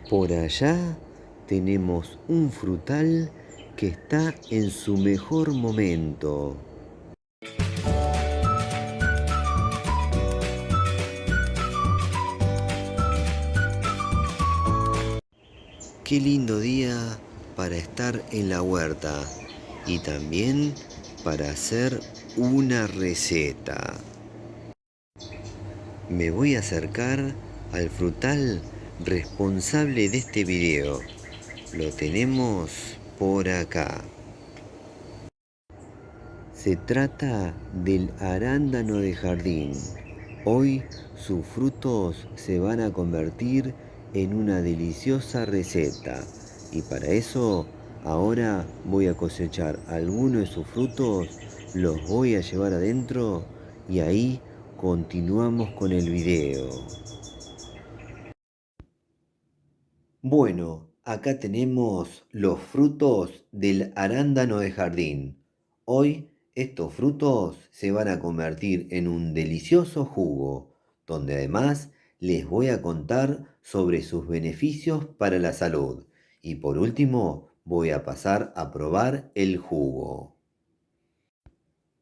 Por allá tenemos un frutal que está en su mejor momento. Qué lindo día para estar en la huerta y también para hacer una receta. Me voy a acercar al frutal responsable de este video. Lo tenemos por acá. Se trata del arándano de jardín. Hoy sus frutos se van a convertir en una deliciosa receta. Y para eso ahora voy a cosechar algunos de sus frutos, los voy a llevar adentro y ahí continuamos con el video. Bueno, acá tenemos los frutos del arándano de jardín. Hoy estos frutos se van a convertir en un delicioso jugo, donde además les voy a contar sobre sus beneficios para la salud. Y por último, voy a pasar a probar el jugo.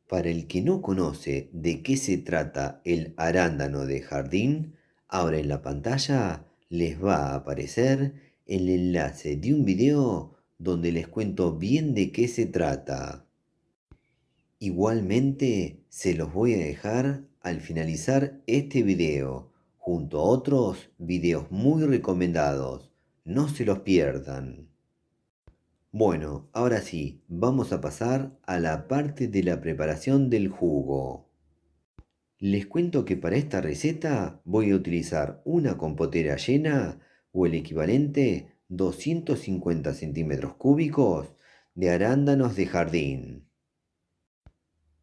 Para el que no conoce de qué se trata el arándano de jardín, ahora en la pantalla les va a aparecer el enlace de un video donde les cuento bien de qué se trata. Igualmente se los voy a dejar al finalizar este video, junto a otros videos muy recomendados. No se los pierdan. Bueno, ahora sí, vamos a pasar a la parte de la preparación del jugo. Les cuento que para esta receta voy a utilizar una compotera llena o el equivalente 250 centímetros cúbicos de arándanos de jardín.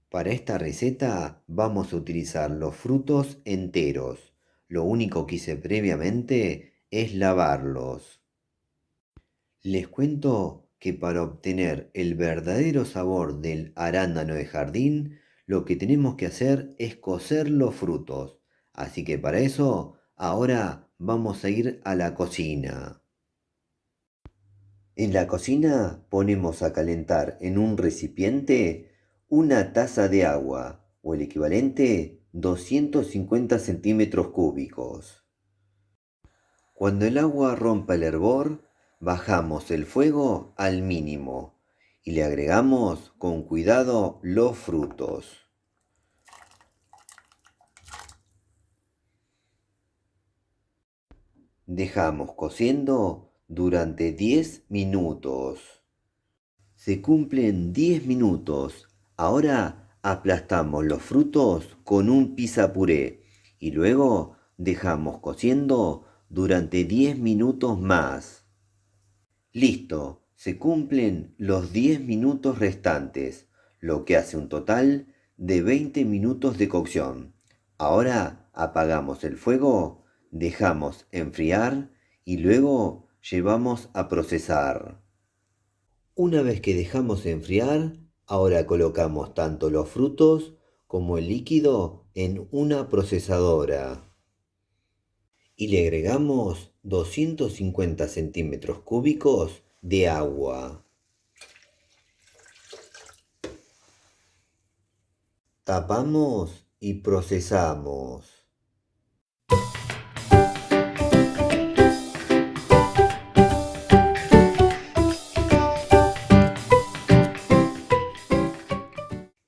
Para esta receta vamos a utilizar los frutos enteros. Lo único que hice previamente es lavarlos. Les cuento que para obtener el verdadero sabor del arándano de jardín, lo que tenemos que hacer es cocer los frutos. Así que para eso, ahora vamos a ir a la cocina. En la cocina ponemos a calentar en un recipiente una taza de agua, o el equivalente 250 centímetros cúbicos. Cuando el agua rompa el hervor, bajamos el fuego al mínimo y le agregamos con cuidado los frutos. Dejamos cociendo durante 10 minutos. Se cumplen 10 minutos. Ahora aplastamos los frutos con un pisapuré y luego dejamos cociendo durante 10 minutos más. Listo, se cumplen los 10 minutos restantes, lo que hace un total de 20 minutos de cocción. Ahora apagamos el fuego, dejamos enfriar y luego llevamos a procesar. Una vez que dejamos enfriar, ahora colocamos tanto los frutos como el líquido en una procesadora y le agregamos 250 centímetros cúbicos de agua. Tapamos y procesamos.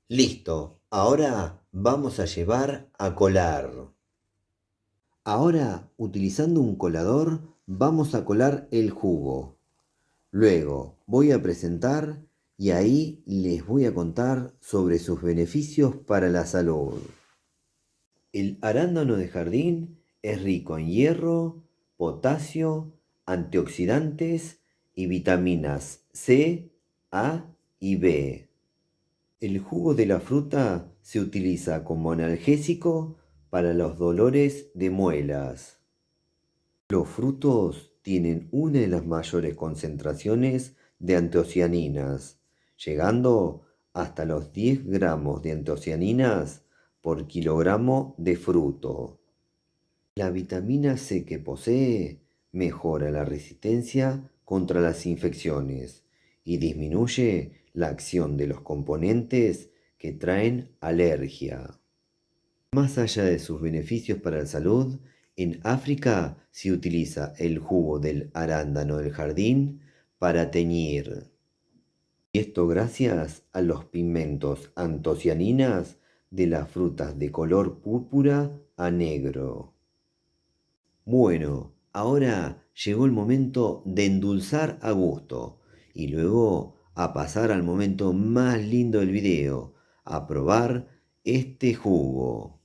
Listo, ahora vamos a llevar a colar. Ahora, utilizando un colador, vamos a colar el jugo. Luego voy a presentar y ahí les voy a contar sobre sus beneficios para la salud. El arándano de jardín es rico en hierro, potasio, antioxidantes y vitaminas C, A y B. El jugo de la fruta se utiliza como analgésico para los dolores de muelas. Los frutos tienen una de las mayores concentraciones de antocianinas, llegando hasta los 10 gramos de antocianinas por kilogramo de fruto. La vitamina C que posee mejora la resistencia contra las infecciones y disminuye la acción de los componentes que traen alergia. Más allá de sus beneficios para la salud, en África se utiliza el jugo del arándano del jardín para teñir. Y esto gracias a los pigmentos antocianinas de las frutas de color púrpura a negro. Bueno, ahora llegó el momento de endulzar a gusto y luego a pasar al momento más lindo del video, a probar este jugo.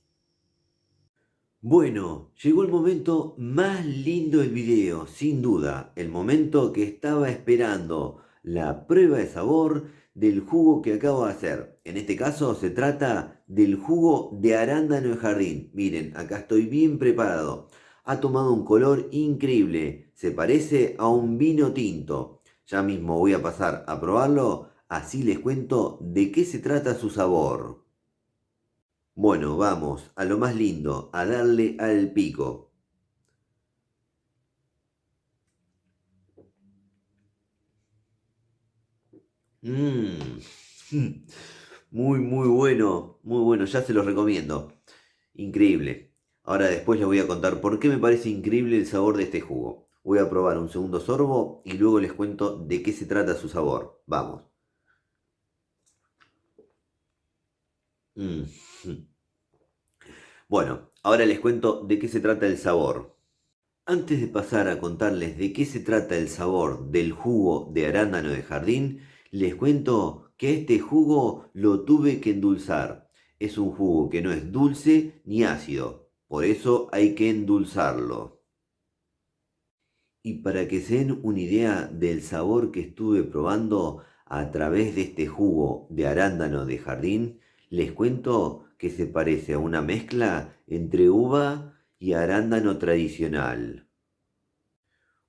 Bueno, llegó el momento más lindo del video, sin duda, el momento que estaba esperando, la prueba de sabor del jugo que acabo de hacer. En este caso se trata del jugo de arándano de jardín. Miren, acá estoy bien preparado. Ha tomado un color increíble, se parece a un vino tinto. Ya mismo voy a pasar a probarlo, así les cuento de qué se trata su sabor. Bueno, vamos a lo más lindo, a darle al pico. Mmm, muy bueno, ya se los recomiendo. Increíble. Ahora después les voy a contar por qué me parece increíble el sabor de este jugo. Voy a probar un segundo sorbo y luego les cuento de qué se trata su sabor. Vamos. Mm. Bueno, ahora les cuento de qué se trata el sabor. Antes de pasar a contarles de qué se trata el sabor del jugo de arándano de jardín, les cuento que este jugo lo tuve que endulzar. Es un jugo que no es dulce ni ácido, por eso hay que endulzarlo. Y para que se den una idea del sabor que estuve probando a través de este jugo de arándano de jardín, les cuento que se parece a una mezcla entre uva y arándano tradicional.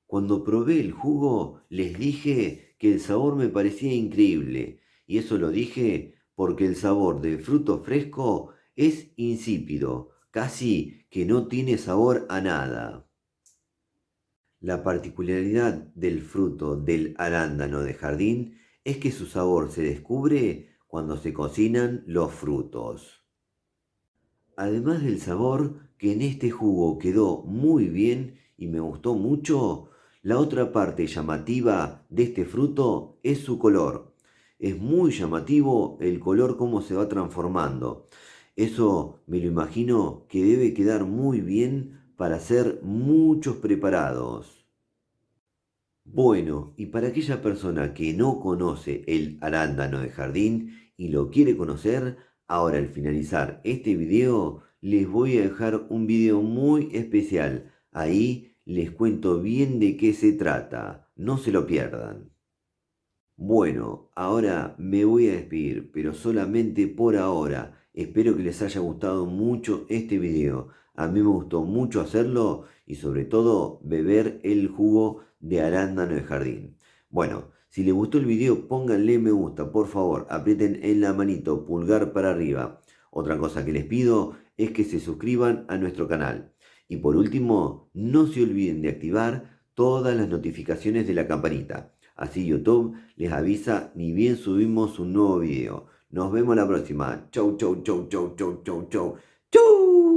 Cuando probé el jugo, les dije que el sabor me parecía increíble, y eso lo dije porque el sabor del fruto fresco es insípido, casi que no tiene sabor a nada. La particularidad del fruto del arándano de jardín es que su sabor se descubre cuando se cocinan los frutos. Además del sabor, que en este jugo quedó muy bien y me gustó mucho, la otra parte llamativa de este fruto es su color. Es muy llamativo el color cómo se va transformando. Eso me lo imagino que debe quedar muy bien para hacer muchos preparados. Bueno, y para aquella persona que no conoce el arándano de jardín y lo quiere conocer, ahora al finalizar este video les voy a dejar un video muy especial. Ahí les cuento bien de qué se trata. No se lo pierdan. Bueno, ahora me voy a despedir, pero solamente por ahora. Espero que les haya gustado mucho este video. A mí me gustó mucho hacerlo y sobre todo beber el jugo de arándano de jardín. Bueno, si les gustó el video pónganle me gusta, por favor, aprieten en la manito pulgar para arriba. Otra cosa que les pido es que se suscriban a nuestro canal. Y por último, no se olviden de activar todas las notificaciones de la campanita. Así YouTube les avisa ni bien subimos un nuevo video. Nos vemos la próxima. Chau, chau, chau, chau, chau, chau, chau. ¡Chau!